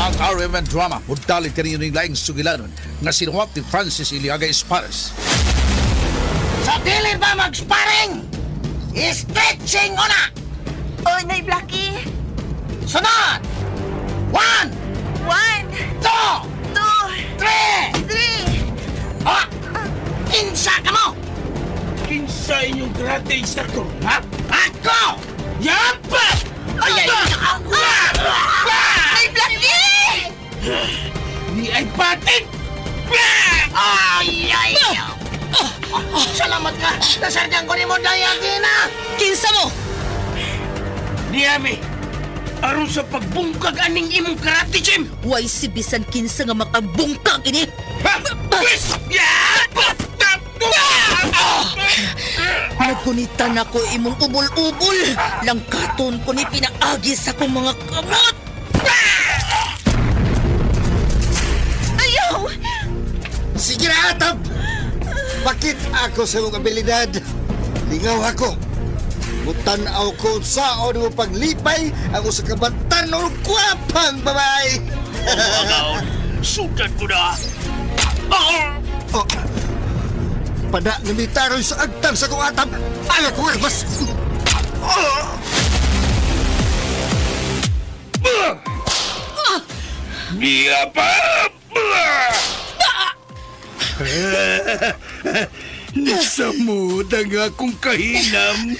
Ang RMN drama mudali kaninyo ng laing sugilanon nga sinuwat ni Francis Iliaga Espares. Sa dili ba mag-sparring? Stretching una! Oh, Nay Blackie. Sunod! 1, 1, 2, 3! 2, 3. Ah! Kinsa ka mo! Kinsa inyong karate instructor, ha? Ako! Yapa! Ay! Nay Blackie! Ni ay patit! Ay! Salamat ka! Nasargan ko ni mo dayagi na! Kinsa mo? Niyami! Aron sa pagbungkag aning imong karate gym! Way si bisan kinsa nga makabungkag ini. Ha? Pwes! Yapa! Nagkunitan ako imong ubol-ubol. Langkaton ko ni pinaagi sa kong mga kamot. Ayaw! Sige na, Atab! Bakit ako sa mong abilidad? Lingaw ako. Mutanaw ko sa o mo paglipay ako sa kabatan o kwapang babae. Agaw! Sudan mo na! Oh, pada namitaroy sa agtang sa kong Atab. Ayaw ko mas... Niya pa! Nasamod ang akong kahinam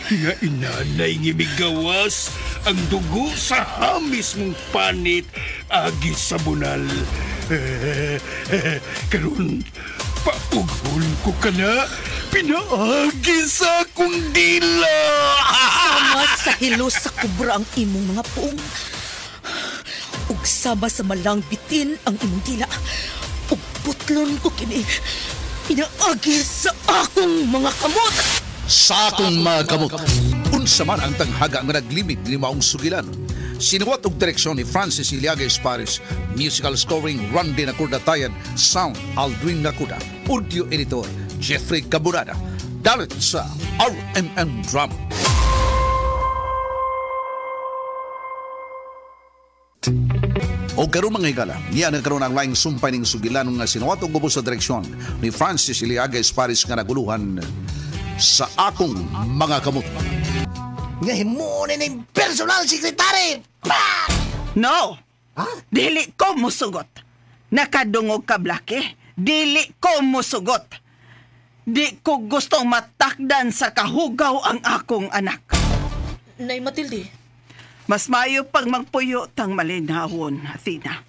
nga inanay ngimigawas ang dugo sa hamis mong panit agi sa bunal. Karon paughol ko ka na pinaagi sa akong dila. Sama sa hilos sa kubra ang imong mga puong. Ug sama sa malang bitin ang imong dila. Ug putlon ko kini pinaagi sa akong mga kamot. Sa akong mga kamot, unsa man ang tanghaga nga naglimit ni maong sugilanon. Sinuwat og direksyon ni Francis Iliaga Espares, musical scoring Randy Nakurdatayan, sound Aldwin Nakuda, audio editor Jeffrey Caburada. Dalit sa RMN Drama. O karon mga higala, niya nagkaroon ang laing sumpay ng sugilanon nga sinuwat og ubos sa direksyon ni Francis Iliaga Espares nga naguluhan sa akong mga kamot. Nga himunin ng personal secretary! Pa! No! Ha? Dili ko musugot. Nakadungog ka, Blackie. Dili ko musugot. Di ko gustong matakdan sa kahugaw ang akong anak. Nay Matilde, Mas mayo pag magpuyo tang malinawon, Athena.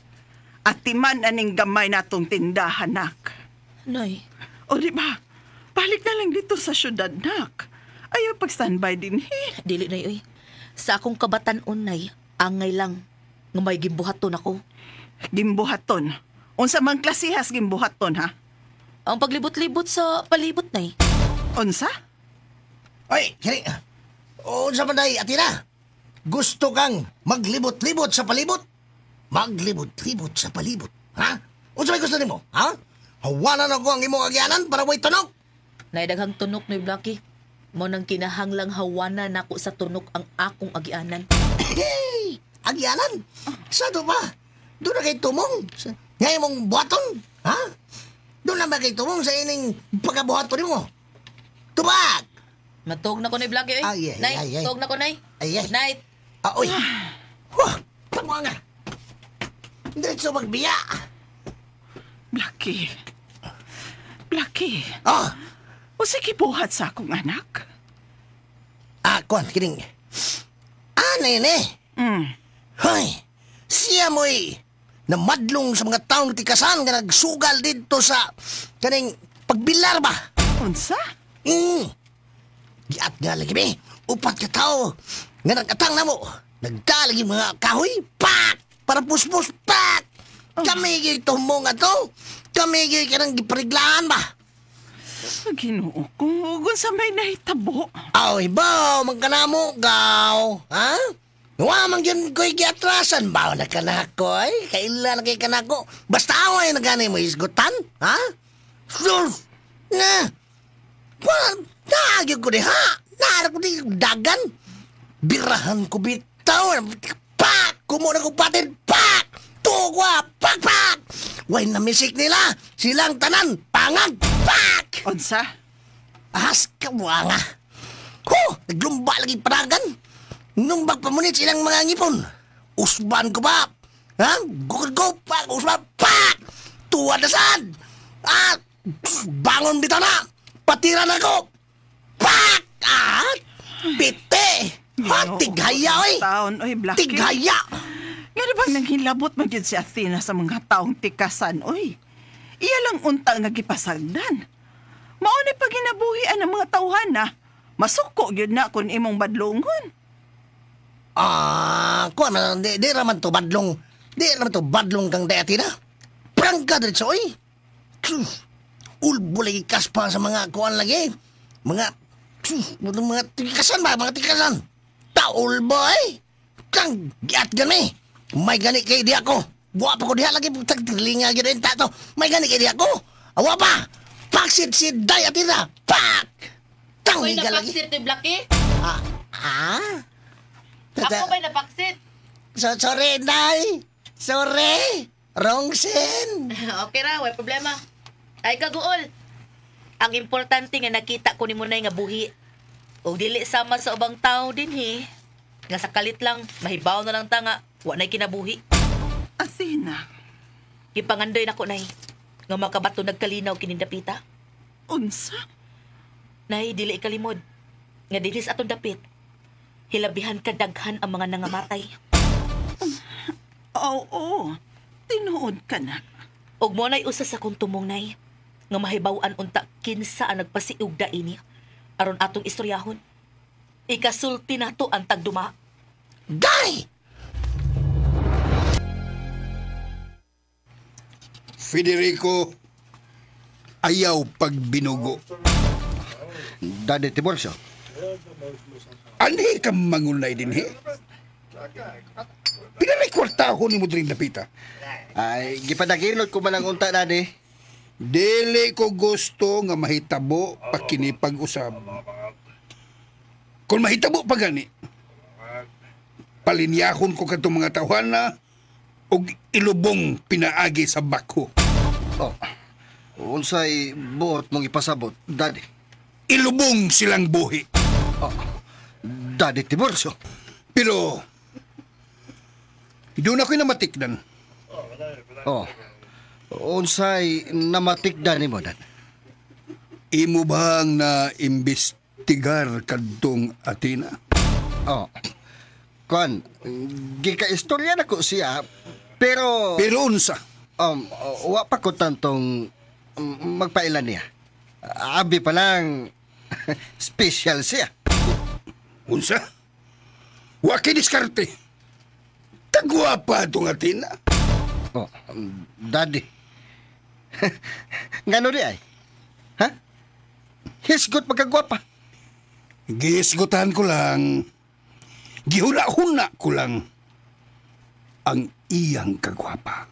At timan aning gamay natong tindahan, nak. Nay, O di ba? Balik na lang dito sa syudad, nak. Ayaw pag-standby din, dili nay oy. Sa akong kabatan-on nay, angay lang nga may gimbuhaton ako. Gimbuhaton. Unsa mang klasihas gimbuhaton, ha? Ang paglibot-libot sa palibot nay. Unsa? Oy, kini. Unsa man day, Atina? Gusto kang maglibot-libot sa palibot? Maglibot-libot sa palibot, ha? Unsa may gusto nimo, ha? Hawanan ako ang imong agyanan para way tunok. Nay daghang tunok ni Blackie. Mo nang kinahanglang hawanan nako sa tunok ang akong agianan. Hey, agyanan? Sa to ba? Doon na kay tumong. Ngayon mong buhaton, ha? Doon na ba kay tumong sa ining pagkabuhaton mo? Tubag! Matog na ko ni Blackie oy. Ay, Nay, ay, ay. tog na ko nay. Ay, ay. Night. Oy! Wah! Tama nga! Diretso magbiya! Blackie. Blackie. Oh! O sige buhat sa akong anak. Kuan, kining. Nene! Hoy! Siya mo'y namadlong sa mga taong tikasan nga nagsugal dito sa kaning pagbilar ba? Unsa? Giat nga lagi be, upat ka tao nga nagatang na mo. Nagdalag yung mga kahoy, pak! Para puspos, pak! Kami gito mo nga to. Kami gito ka nang gipariglaan ba? Ginoo ko, kung sa may nahitabo. Aw, ibaw, magkanamo, gaw. Ha? Wa man yun ko'y giatrasan. Bawa na kanakoy. Kailan na kay kanako. Basta away na ganay mo isgutan. Ha? Sulf! Na! Nagyog ko di ha? Naharap ko di dagan. Birahan ko bitaw. Pak! Kumuna ko patid. Pak! Tugwa! Pak! Way na misik nila! Silang tanan! Pangag! Pak! Unsa? Ahas ka nga. Naglumba lagi panagan. Nung magpamunit silang mga ngipon. Usban ko ba? Ha? Go! Pak! Usban! Pak! Tuwa na saan? Bangon bitaw na! Patiran ako! Pak! Pite! Tighaya, oy! Taon, oy, Blackie. Tighaya! Nga na bang nanghilabot man yun si Athena sa mga taong tikasan, oy? Iya lang unta nga gipasagdan. Maunay pa ginabuhian ng mga tauhan na. Masuko yun na kung imong badlongon. Kuha na, di raman to badlong. Di raman to badlong kang dayati na. Prangka dito, oy! Ulbo lagi kaspa sa mga kuhan lagi. Mga tikasan ba? Mga tikasan. Taul boy! Kang giat gani! May gani kay di ako! Buwa pa ko diha lagi tagtilinga gani tato! May gani kay di ako! Awa pa! Paksit si Dayatina! Pak! Ako'y Tangiga lagi! napaksit ni Blackie? Ako ba'y napaksit? Sorry, Day! Sorry! Wrong sin! Okay ra, way problema. Ay kaguol. Ang importante nga nakita ko ni mo na nga buhi. O dili sama sa ubang tao din Nga sa kalit lang, mahibaw na lang tanga, wa na'y kinabuhi. Athena, Ipangandoy na ko, nay. Nga makabato nagkalinaw kinindapita. unsa? Nay, dili ikalimod. Nga dilis atong dapit. Hilabihan kadaghan ang mga nangamatay. Oo, tinuod ka na. Og mo na'y usa sa kong tumong, nay. Nga mahibawan unta kinsa ang nagpasiugda ini. Aron atong istoryahon. Ikasulti na to ang tagduma. Day! Federico, ayaw pagbinugo. Daddy Tiburcio. Ani ka mangulay din, Pinalay kwartaho ni mo din napita. Ay, gipadagilot ko man ang unta, Daddy. Dili ko gusto nga mahitabo pakinipag-usab. Kung mahitabo pa gani, palinyahon ko katong mga tawhana og ilubong pinaagi sa bako. Unsay buot mong ipasabot, Daddy? Ilubong silang buhi. Daddy Tiburcio. Pero, doon ako'y namatikdan. Unsay namatikdan ni mo, Dad? Imo bang na imbestigar kadtong Athena? Kuan, gika-istorya na ko siya, pero... Pero unsa? Wa pa ko tantong magpailan niya. Abi pa lang, special siya. Unsa? Wa kay diskarte. Tagwapa itong Athena. Daddy. Ngano di ay? Ha? Hisgot magkagwapa. Gisgutan ko lang. Gihuna-huna ko lang ang iyang kagwapa.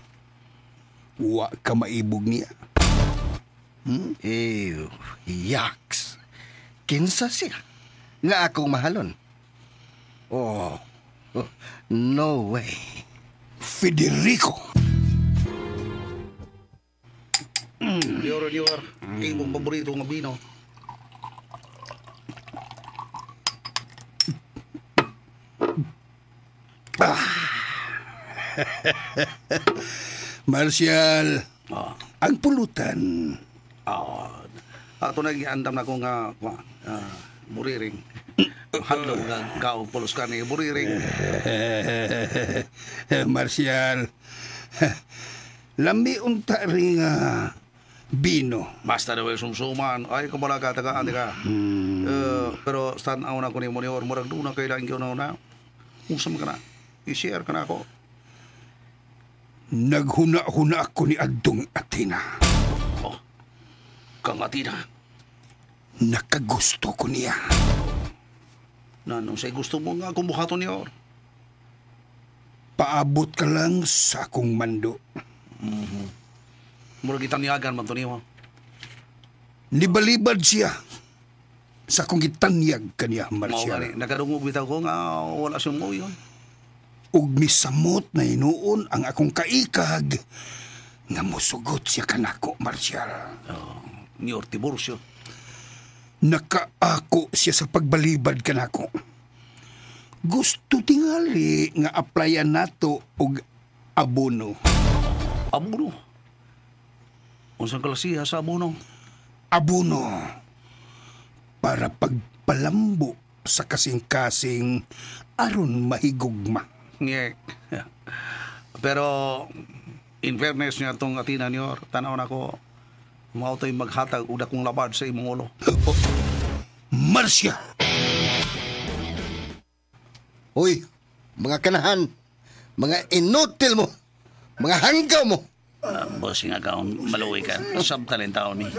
Wa ka maibog niya. Yaks. Kinsa siya? Nga akong mahalon. No way. Federico. Dior. Imong paborito nga bino. Marcial, ang pulutan. Ato nag-iandam na ko nga buriring. Hadlong nga kaong pulos ka ni buriring. Marcial, lami unta rin bino. Basta daw sumsuman. Ay, kumalaga, tagaan ka. Pero stanaw na ko ni Monior. Murag doon na kailangan ko na. Usam ka na. I-share ka na ako. Naghuna-huna ako ni Adong Athena. Kang Athena. Nakagusto ko niya. Nanong say gusto mo nga kumbuhato niyo? Paabot ka lang sa akong mando. Murag itaniagan man to niyo. Nibalibad siya sa akong gitanyag kaniya, Mao Marcial. gani, nakadungog bitaw ko nga wala siyang mo yun. ug misamot na hinuon ang akong kaikag nga mosugot siya kanako, Marshal. Mayor Tiburcio. Nakaako siya sa pagbalibad kanako. Gusto tingali nga applyan nato og abono. Abono? Unsang kalasiya sa abono? Abono para pagpalambo sa kasing-kasing aron mahigugma. Ngek. Pero, in fairness niya itong atina niyo, tanaw na ko, mao to'y maghatag uda kong labad sa imong ulo. Marcia! Hoy, mga kanahan, mga inutil mo, mga hanggaw mo. Boss nga kaon, maluwi ka. Sabtalin taon ni.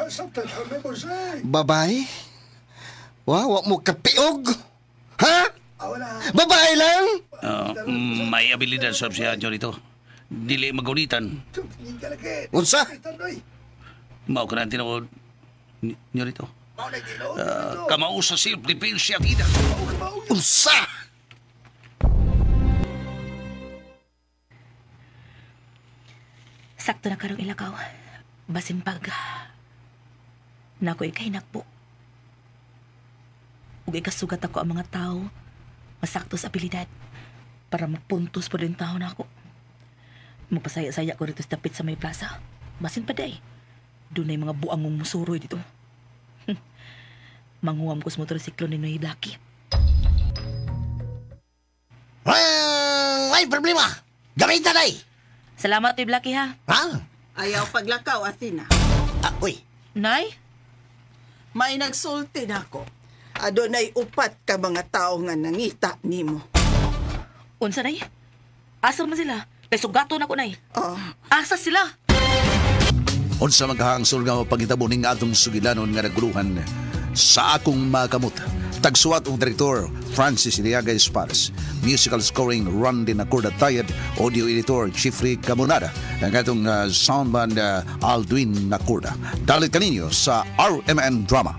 Babae? Wow, wak mo kapiog? Ha? Babae lang? May abilidad sa siya dito. Dili magunitan. Unsa? Mao ka na tinawag niyo rito. Kamao sa self-defense siya, tida. Unsa? Sakto na karong ilakaw. Basin pag nako ikay nakpo. Ug ikasugat ako ang mga tao masakto sa abilidad para magpuntos po din tao na ako. Magpasaya-saya ko rito sa tapit sa may plaza. Basin pa day. Doon ay mga buangong musuroy dito. Manguwam ko sa motorsiklo ni Noy Blackie. Ay, problema. Gamitan ay. Salamat, Noy Blackie, ha? Ha? Ayaw paglakaw, Athena. Uy. Nay? May nagsulti na ako. Adunay upat ka mga tao nga nangita nimo. Unsa, Nay? Asa man sila? Kay sugato na ko, Nay. Oh, Asa sila? Unsa maghahangsol nga pagitabo ning atong sugilanon nga naguluhan sa akong makamot. Tagsuwat og direktor Francis Iliaga Espares, musical scoring Randy Nacorda Tayed, audio editor Chifri Camonada, ang atong sound band Aldwin Nacorda. Dalit kaninyo sa RMN Drama.